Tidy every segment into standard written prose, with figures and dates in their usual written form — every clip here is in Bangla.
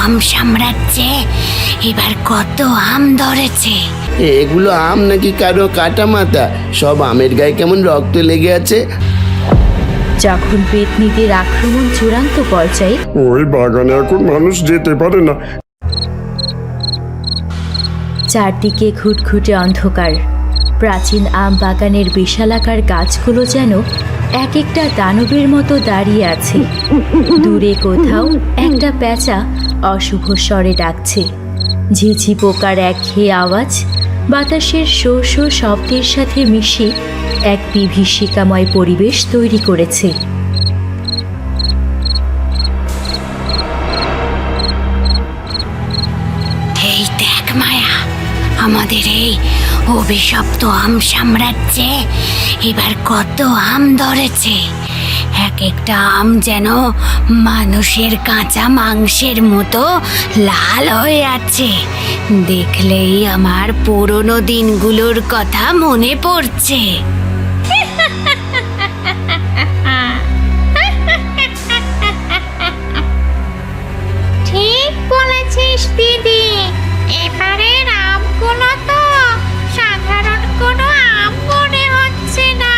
আম সাম্রাজ্যে এবার কত আম ধরেছে। এগুলো আম নাকি কারো কাটা মাথা? সব আমের গায়ে কেমন রক্ত লেগে আছে। যখন পেতনিদের আক্রমণ চূড়ান্ত পর্যায়ে, ওই বাগানে এখন মানুষ যেতে পারে না। চারদিকে ঘুটঘুটে অন্ধকার। প্রাচীন আম বাগানের বিশালাকার গাছগুলো যেন এক একটা দানবের মতো দাঁড়িয়ে আছে। দূরে কোথাও একটা পেঁচা অশুভ স্বরে ডাকছে। ঝিঝি পোকার একঘেয়ে আওয়াজ বাতাসের শো শো শব্দের সাথে মিশে এক বিভীষিকাময় পরিবেশ তৈরি করেছে। এই দেখ মায়া, আমাদের এই অভিশপ্ত আম সাম্রাজ্যে এবার কত আম ধরেছে। এক একটা আম যেন মানুষের কাঁচা মাংসের মতো লাল হয়ে আছে। দেখলেই আমার পুরনো দিনগুলোর কথা মনে পড়ছে। ঠিক বলেছিস দিদি, এবারের আমগুলো তো সাধারণ কোনো আম মনে হচ্ছে না।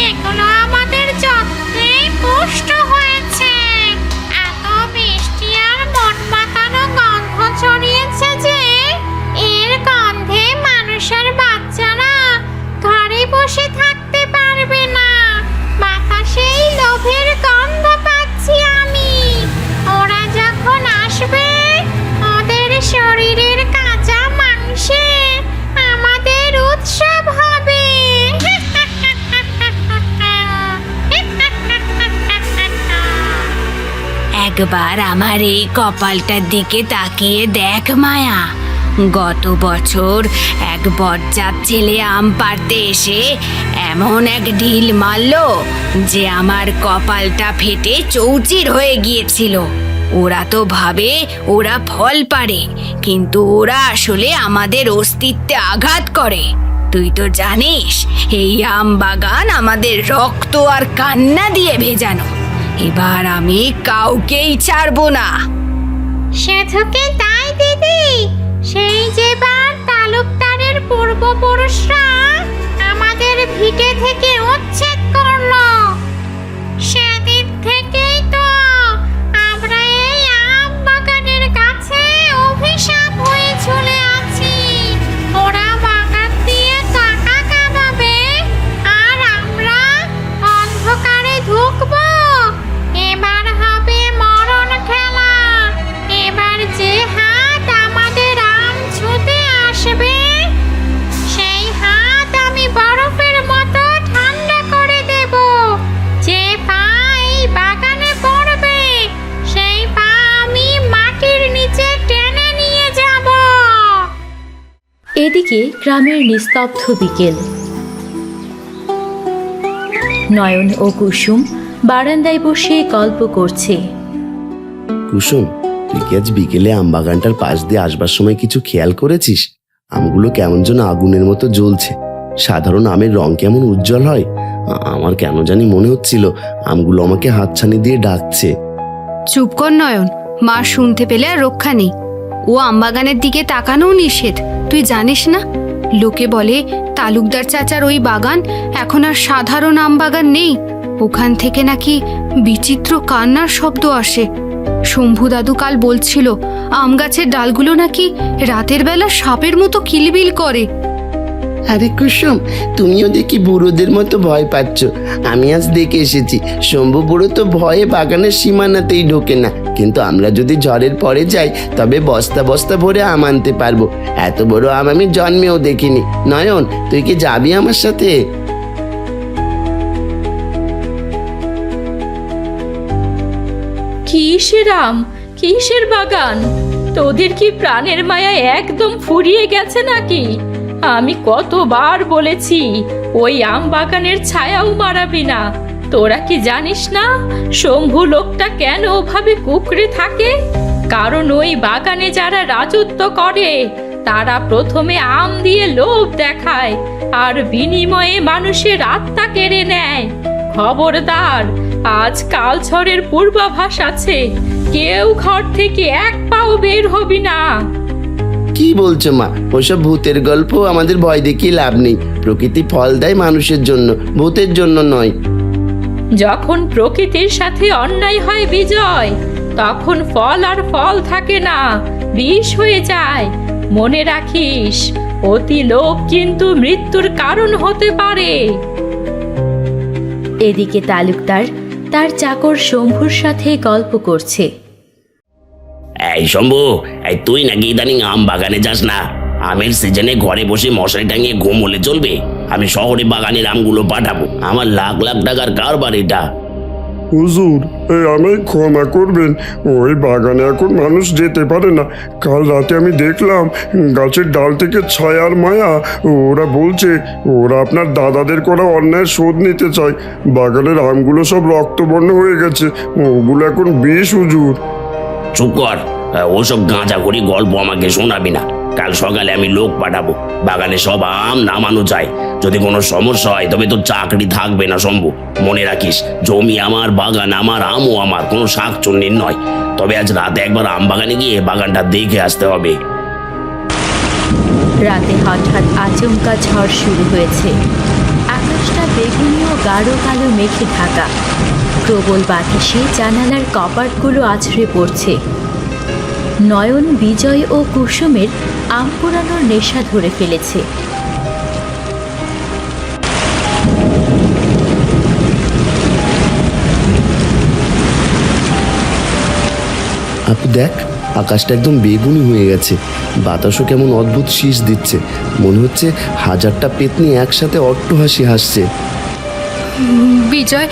এগুলো আমাদের যত্নেই পুষ্ট হয়েছে। এত মিষ্টি আর মন মাতানো গন্ধ ছড়িয়েছে যে এর গন্ধে মানুষের বাচ্চারা ঘরে বসে থাকতে পারবে না। বাতাসেই লোভের গন্ধ পাচ্ছি আমি। ওরা যখন আসবে ওদের শরীরের কাঁচা মাংসে আমাদের উৎসব হবে। একবার আমার এই কপালটার দিকে তাকিয়ে দেখ মায়া। গত বছর এক বজ্জাত ছেলে আম পাড়তে এসে এমন এক ঢিল মারলো যে আমার কপালটা ফেটে চৌচির হয়ে গিয়েছিল। ওরা তো ভাবে ওরা ফল পাড়ে, কিন্তু ওরা আসলে আমাদের অস্তিত্বে আঘাত করে। তুই তো জানিস এই আম বাগান আমাদের রক্ত আর কান্না দিয়ে ভেজানো। এবার আমি কাউকেই ছাড়বো না। শুধু কি তাই দিদি, সেই যেবার তালুকদারের পূর্বপুরুষরা আমাদের ভিটে থেকে উচ্ছেদ করলো, সেদিন থেকেই তো আমরা এই আম বাগানের কাছে অভিশাপ হয়ে চলে আছি। ওরা বাগান দিয়ে টাকা কামাবে আর আমরা অন্ধকারে ঢুকবো। এবার হবে মরণ খেলা। এবার যে হাত আমাদের আম ছুঁতে আসবে সেই হাত আমি বরফের মতো ঠান্ডা করে দেব। যে পা এই বাগানে পড়বে সেই পা আমি মাটির নিচে টেনে নিয়ে যাব। এদিকে গ্রামের নিস্তব্ধ বিকেল। নয়ন ও কুসুম বারান্দায় বসে গল্প করছে। কুসুম, তুই কি আজ বিকেলে আম বাগানটার পাশ দিয়ে আসবার সময় কিছু খেয়াল করেছিস? আমগুলো কেমন যেন আগুনের মতো জ্বলছে। সাধারণ আমের রং কেমন উজ্জ্বল হয়। আমার কেন জানি মনে হচ্ছিল আমগুলো আমাকে হাতছানি দিয়ে ডাকছে। চুপ কর নয়ন, মা শুনতে পেলে আর রক্ষা নেই। ও আমবাগানের দিকে তাকানোও নিষেধ। তুই জানিস না, লোকে বলে তালুকদার চাচার ওই বাগান এখন আর সাধারণ আম বাগান নেই। ওখান থেকে নাকি বিচিত্র কান্নার শব্দ আসে। শম্ভু দাদু কাল বলছিল আম গাছের ডালগুলো নাকি রাতের বেলা সাপের মতো কিলবিল করে। আরে কুসুম, তুমিও দেখি বুড়োদের মতো ভয় পাচ্ছ। আমি আজ দেখে এসেছি শম্ভু বুড়ো তো ভয়ে বাগানের সীমানাতেই ঢোকে না, কিন্তু আমরা যদি ঝড়ের পরে যাই তবে বস্তা বস্তা ভরে আম আনতে পারবো। এত বড় আম আমি জন্মেও দেখিনি। নয়ন, তুই কি যাবি আমার সাথে? কিসের আম, কিসের বাগান? তোদের কি প্রাণের মায়া একদম ফুরিয়ে গেছে নাকি? আমি কতবার বলেছি ওই আম বাগানের ছায়াও মারাবি না। তোরা কি জানিস না শম্ভু লোকটা কেন ওভাবে কুকড়ে থাকে? কারণ ওই বাগানে যারা রাজত্ব করে তারা প্রথমে আম দিয়ে লোভ দেখায় আর বিনিময়ে মানুষের আত্মা কেড়ে নেয়। খবরদার, আজ কাল ঝড়ের পূর্বাভাস আছে, কেউ ঘর থেকে এক পাও বের হবি না। কি বলছো মা? ওসব ভূতের গল্প আমাদের ভয় দেখিয়ে লাভ নেই। প্রকৃতি ফল দেয় মানুষের জন্য, ভূতের জন্য নয়। যখন প্রকৃতির সাথে অন্যায় হয় বিজয়, তখন ফল আর ফল থাকে না, বিষ হয়ে যায়। মনে রাখিস, অতি লোভ কিন্তু মৃত্যুর কারণ হতে পারে। এদিকে তালুকদার তার চাকর শম্ভুর সাথে গল্প করছে। এই শম্ভু, এই তুই নাকি ইদানিং আম বাগানে যাস না? আমের সিজনে ঘরে বসে মশারি টাঙিয়ে ঘুম হলে চলবে? আমি শহরে বাগানের আমগুলো পাঠাবো, আমার লাখ লাখ টাকার কারবার এটা। হুজুর, এই আমায় ক্ষমা করবেন, ওই বাগানে এখন মানুষ যেতে পারে না। কাল রাতে আমি দেখলাম গাছের ডাল থেকে ছায়ার মায়া। ওরা বলছে ওরা আপনার দাদাদের করা অন্যায়ের শোধ নিতে চায়। বাগানের আমগুলো সব রক্তবর্ণ হয়ে গেছে, ওগুলো এখন বিষ হুজুর। চুপ কর, ওসব গাঁজাখড়ি গল্প আমাকে শোনাবি না। কাল সকালে আমি লোক পাঠাবো, বাগানে সব আম নামানো যায়। যদি কোনো সমস্যা হয় তবে তোর চাকরি থাকবে না শম্ভু। মনে রাখিস, জমি আমার, বাগান আমার, আমও আমার, কোনো শাক চুন্নির নয়। তবে আজ রাতে একবার আম বাগানে গিয়ে বাগানটা দেখে আসতে হবে। রাতে হঠাৎ আচমকা ঝড় শুরু হয়েছে। আকাশটা বেগুনি ও গাঢ় কালো মেঘে ঢাকা। প্রবল বাতাসে জানালার কপাটগুলো আছড়ে পড়ছে। নয়ন, বিজয় ও কুসুমের আম পোড়ানোর নেশা ধরে ফেলেছে। আপু দেখ, আকাশটা একদম বেগুনি হয়ে গেছে। বাতাসও কেমন অদ্ভুত শীষ দিচ্ছে। মনে হচ্ছে হাজারটা পেতনি একসাথে অট্টহাসি হাসছে। বিজয়,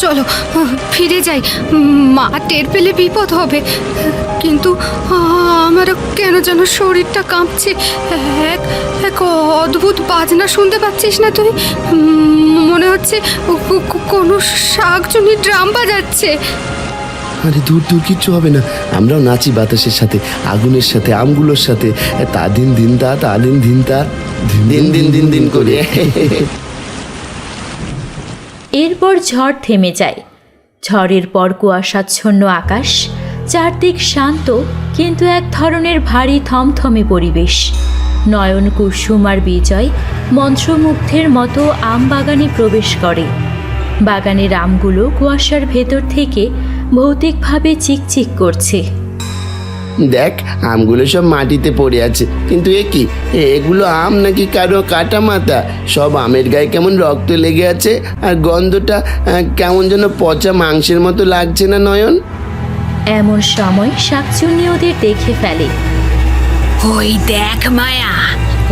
চলো ফিরে যাই। মা টের পেলে বিপদ হবে। কিন্তু আমারও কেন যেন শরীরটা কাঁপছে। এক এক অদ্ভুত বাজনা শুনতে পাচ্ছিস না তুই? মনে হচ্ছে কোনো শাকচুনি ড্রাম বাজাচ্ছে। আরে দূর দূর, কিচ্ছু হবে না। আমরাও নাচি বাতাসের সাথে, আগুনের সাথে, আমগুলোর সাথে। তা দিন দিন তা, তা দিন দিন তা, দিন দিন দিন দিন করে। এরপর ঝড় থেমে যায়। ঝড়ের পর কুয়াশাচ্ছন্ন আকাশ, চারদিক শান্ত, কিন্তু এক ধরনের ভারী থমথমে পরিবেশ। নয়ন, কুসুম আর বিজয় মন্ত্রমুগ্ধের মতো আম বাগানে প্রবেশ করে। বাগানের আমগুলো কুয়াশার ভেতর থেকে ভৌতিকভাবে চিকচিক করছে। দেখ, আমগুলো সব মাটিতে পড়ে আছে। কিন্তু এ কি? এগুলো আম নাকি কারো কাটা মাথা? সব আমের গায়ে কেমন রক্ত লেগে আছে, আর গন্ধটা কেমন যেন পচা মাংসের মতো লাগছে না নয়ন? এমন সময় শাকচুন্নি ওদের দেখে ফেলে। ওই দেখ মায়া,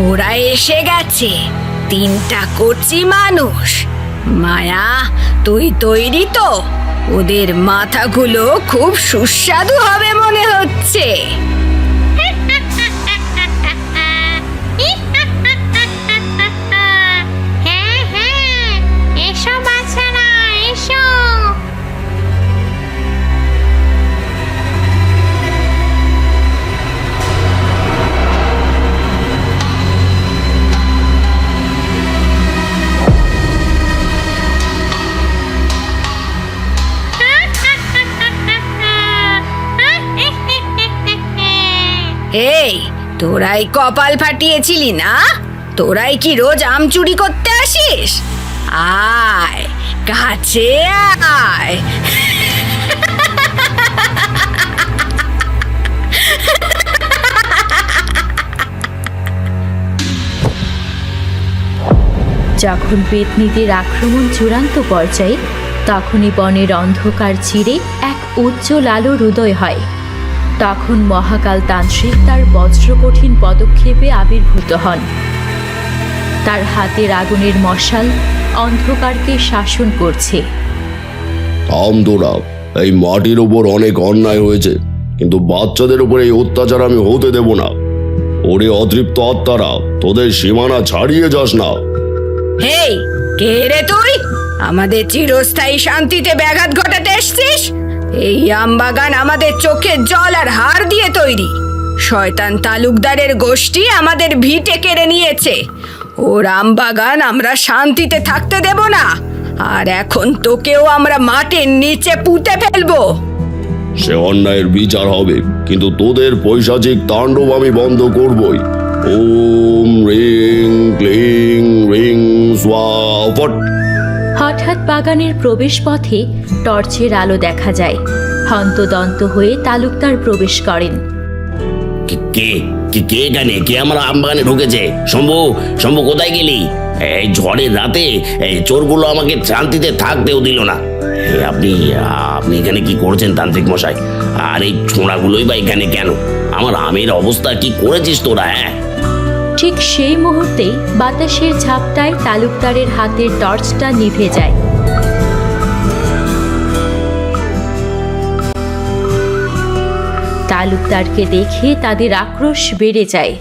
ওরা এসে গেছে, 3টা কচি মানুষ। মায়া, তুই তৈরি তো? ওদের মাথাগুলো খুব সুস্বাদু হবে মনে হচ্ছে। হ্যাঁ হ্যাঁ, এসো বাচ্চারা, এসো। এই, তোরাই কপাল ফাটিয়েছিলি না? তোরাই কি রোজ আম চুরি করতে আসিস? আয় কাছে আয়। যখন পেতনিদের আক্রমণ চূড়ান্ত পর্যায়ে, তখনই বনের অন্ধকার চিরে এক উজ্জ্বল আলোর উদয় হয়। তখন মহাকাল তান্ত্রিক তার বজ্রকঠিন পদক্ষেপে আবির্ভূত হন। তার হাতের আগুনের মশাল অন্ধকারকে শাসন করছে। আমদোরা, এই মাটির ওপর অনেক অন্যায় হয়েছে, কিন্তু বাচ্চাদের উপর এই অত্যাচার আমি হতে দেব না। ওরে অতৃপ্ত আত্মারা, তোদের সীমানা ছাড়িয়ে যাস না। হেই, কে রে তুই? আমাদের চিরস্থায়ী শান্তিতে ব্যাঘাত ঘটাতে এসছিস? এই আমবাগান আমাদের চোখের জল আর হাড় দিয়ে তৈরি। শয়তান তালুকদারের গোষ্ঠী আমাদের ভিটে কেড়ে নিয়েছে। ওর আমবাগান আমরা শান্তিতে থাকতে দেব না। আর এখন তোকেও আমরা মাটির নিচে পুঁতে ফেলবো। সে অন্যায়ের বিচার হবে, কিন্তু তোদের পৈশাচিক তাণ্ডব আমি বন্ধ করবই। ওম রিং ক্লিং রিং স্বাহা ফট। হঠাৎ বাগানের প্রবেশপথে টর্চের আলো দেখা যায়। হন্তদন্ত হয়ে তালুকদার প্রবেশ করেন। কে কে কে এখানে? কে আমার আম বাগানে ঢুকেছে? শম্ভু, শম্ভু কোথায় গেলি? এই ঝড়ের রাতে এই চোরগুলো আমাকে শান্তিতে থাকতেও দিল না। আপনি আপনি এখানে কি করছেন তান্ত্রিক মশাই? আর এই ছোঁড়াগুলোই বা এখানে কেন? আমার আমের অবস্থা কি করেছিস তোরা? হ্যাঁ, ঠিক সেই মুহূর্তেই বাতাসের ঝাপটায় তালুকদারের হাতের টর্চটা নিভে যায়। তালুকদারকে দেখে তাদের আক্রোশ বেড়ে যায়।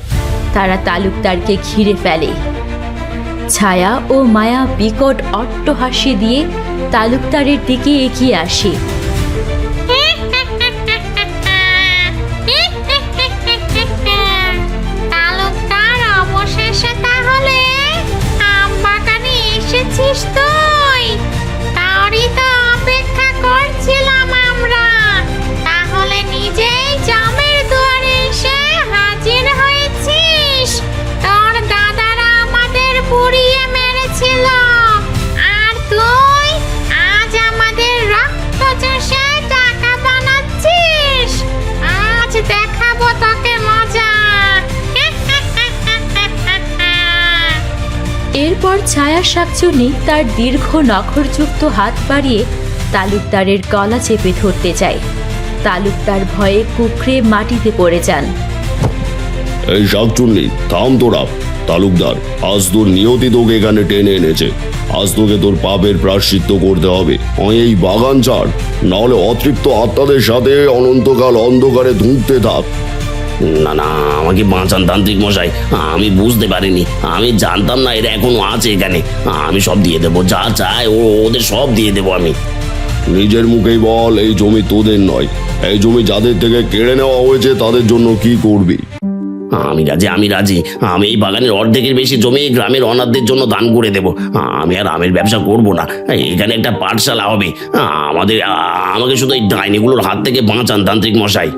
তারা তালুকদারকে ঘিরে ফেলে। ছায়া ও মায়া বিকট অট্টহাসি দিয়ে তালুকদারের দিকে এগিয়ে আসে। তালুকদার, অবশেষে তাহলে আম বাগানে এসেছিস তুই। তারই তো অপেক্ষা করছিলাম আমরা। তাহলে নিজেই জামের দুয়ারে এসে হাজির হয়েছিস। তোর দাদারা আমাদের পুড়িয়ে মেরেছিল, আর তুই আজ আমাদের রক্ত চষে টাকা বানাচ্ছিস। আজ দেখাবো তোকে মজা। এরপর ছায়া শাকচুন্নি তার দীর্ঘ নখরযুক্ত হাত বাড়িয়ে তালুকদারের গলা চেপে ধরতে যায়। তালুকদার ভয়ে কুকড়ে মাটিতে পড়ে যান। এই শাকচুন্নি, থাম তোরা। তালুকদার, আজ তোর নিয়তি তোকে এখানে টেনে এনেছে। আজ তোকে তোর পাপের প্রায়শ্চিত্ত করতে হবে। এই বাগান ছাড়, নাহলে অতৃপ্ত আত্মাদের সাথে অনন্তকাল অন্ধকারে ধুঁকতে থাক। না না, আমাকে বাঁচান তান্ত্রিক মশাই। আমি বুঝতে পারিনি, আমি জানতাম না এরা এখনো আছে এখানে। আমি সব দিয়ে দেবো, যা চায় ওদের সব দিয়ে দেবো আমি। নিজের মুখেই বল, এই জমি তোদের নয়। এই জমি যাদের থেকে কেড়ে নেওয়া হয়েছে তাদের জন্য কি করবি? আমি রাজি, আমি রাজি। আমি এই বাগানের অর্ধেকের বেশি জমি গ্রামের অনাথদের জন্য দান করে দেব। আমি আর আমের ব্যবসা করব না। এখানে একটা পাঠশালা হবে। আমাকে শুধু এই ডাইনিগুলোর হাত থেকে বাঁচান তান্ত্রিক মশাই।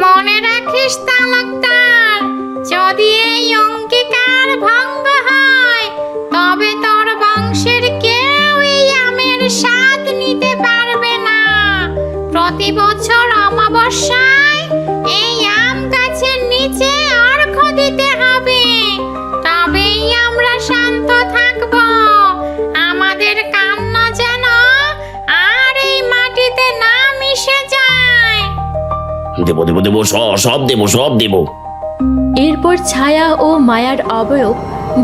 মনে রাখিস তালুকদার, যদি এই অঙ্গীকার ভঙ্গ হয় তবে তোর বংশের কেউ এই আমের স্বাদ নিতে পারবে না। প্রতি বছর অমাবস্যায় এই আম গাছের নিচে অর্ঘ্য দিতে হবে, তবেই আমরা শান্ত থাকব। আমাদের কান্না যেন আর এই মাটিতে না মিশে যায়। দেবো দেবো দেবো, সব দেবো, সব দেবো। এরপর ছায়া ও মায়ার অবয়ব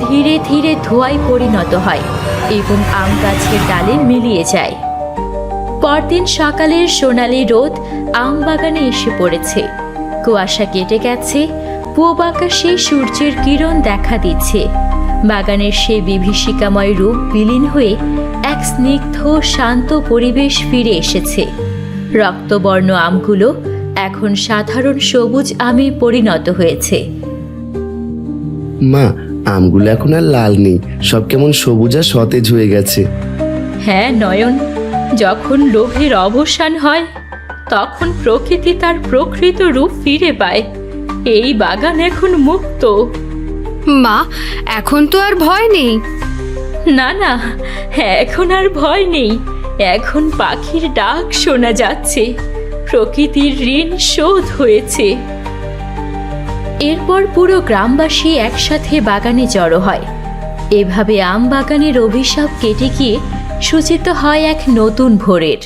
ধীরে ধীরে ধোঁয়ায় পরিণত হয় এবং আম গাছের ডালে মিলিয়ে যায়। পরদিন সকালের সোনালি রোদ আম বাগানে এসে পড়েছে। কুয়াশা কেটে গেছে, পূব আকাশে সূর্যের কিরণ দেখা দিচ্ছে। বাগানের সেই বিভীষিকাময় রূপ বিলীন হয়ে এক স্নিগ্ধ শান্ত পরিবেশ ফিরে এসেছে। রক্তবর্ণ আমগুলো এখন সাধারণ সবুজ আমে পরিণত হয়েছে। মা, আমগুলো এখন আর লাল নেই, সব কেমন সবুজ আর সতেজ হয়ে গেছে। হ্যাঁ নয়ন, যখন লোভের অবসান হয় তখন প্রকৃতি তার প্রকৃত রূপ ফিরে পায়। এই বাগান এখন মুক্ত। মা, এখন তো আর ভয় নেই। না না, এখন আর ভয় নেই। এখন পাখির ডাক শোনা যাচ্ছে। প্রকৃতির ঋণ শোধ হয়েছে। এরপর পুরো গ্রামবাসী একসাথে বাগানে জড়ো হয়। এভাবে আম বাগানের অভিশাপ কেটে গিয়ে সূচিত হয় এক নতুন ভোরের।